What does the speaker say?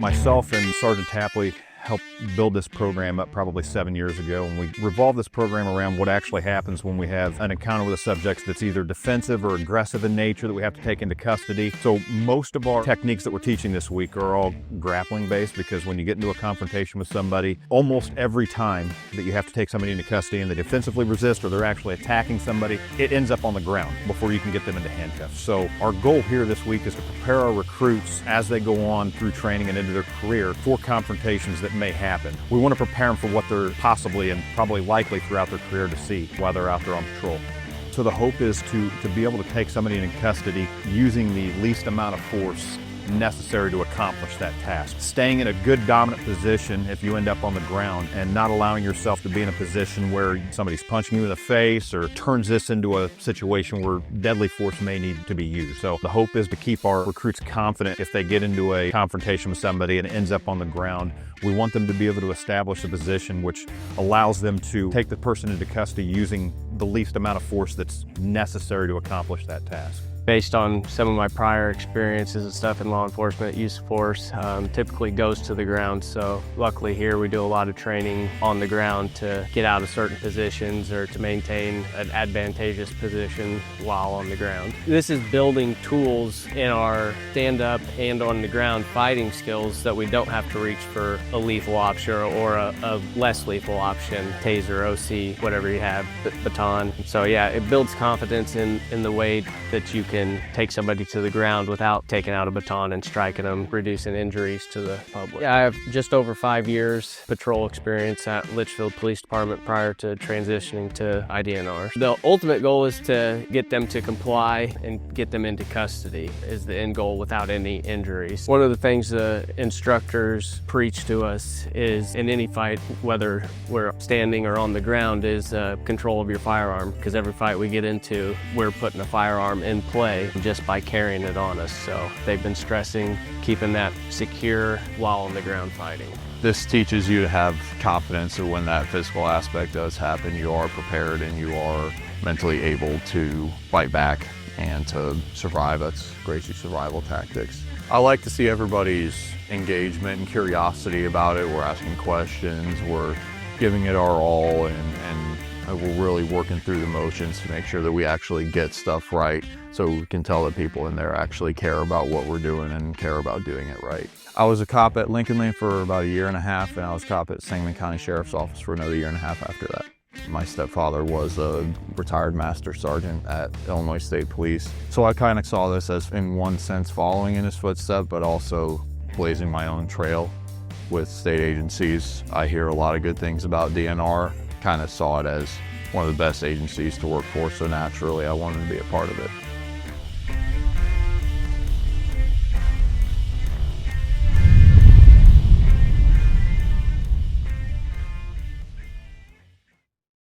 Myself and Sergeant Tapley helped build this program up probably 7 years ago, and we revolved this program around what actually happens when we have an encounter with a subject that's either defensive or aggressive in nature that we have to take into custody. So most of our techniques that we're teaching this week are all grappling based, because when you get into a confrontation with somebody, almost every time that you have to take somebody into custody and they defensively resist or they're actually attacking somebody, it ends up on the ground before you can get them into handcuffs. So our goal here this week is to prepare our recruits as they go on through training and into their career for confrontations that may happen. We want to prepare them for what they're possibly and probably likely throughout their career to see while they're out there on patrol. So the hope is to be able to take somebody into custody using the least amount of force necessary to accomplish that task. Staying in a good dominant position if you end up on the ground, and not allowing yourself to be in a position where somebody's punching you in the face or turns this into a situation where deadly force may need to be used. So the hope is to keep our recruits confident if they get into a confrontation with somebody and it ends up on the ground. We want them to be able to establish a position which allows them to take the person into custody using the least amount of force that's necessary to accomplish that task. Based on some of my prior experiences and stuff in law enforcement, use of force typically goes to the ground. So luckily here we do a lot of training on the ground to get out of certain positions or to maintain an advantageous position while on the ground. This is building tools in our stand-up and on the ground fighting skills that we don't have to reach for a lethal option or a less lethal option, taser, OC, whatever you have, baton. So yeah, it builds confidence in the way that you can take somebody to the ground without taking out a baton and striking them, reducing injuries to the public. Yeah, I have just over 5 years patrol experience at Litchfield Police Department prior to transitioning to IDNR. The ultimate goal is to get them to comply and get them into custody is the end goal without any injuries. One of the things the instructors preach to us is in any fight, whether we're standing or on the ground, is control of your firearm, because every fight we get into, we're putting a firearm in play just by carrying it on us. So they've been stressing keeping that secure while on the ground fighting. This teaches you to have confidence that when that physical aspect does happen, you are prepared and you are mentally able to fight back and to survive. That's great survival tactics. I like to see everybody's engagement and curiosity about it. We're asking questions, we're giving it our all, and we're really working through the motions to make sure that we actually get stuff right, so we can tell that people in there actually care about what we're doing and care about doing it right. I was a cop at Lincoln Lane for about 1.5 years, and I was a cop at Sangamon County Sheriff's Office for another 1.5 years after that. My stepfather was a retired master sergeant at Illinois State Police, so I kind of saw this as, in one sense, following in his footsteps, but also blazing my own trail with state agencies. I hear a lot of good things about DNR. Kind of saw it as one of the best agencies to work for, so naturally I wanted to be a part of it.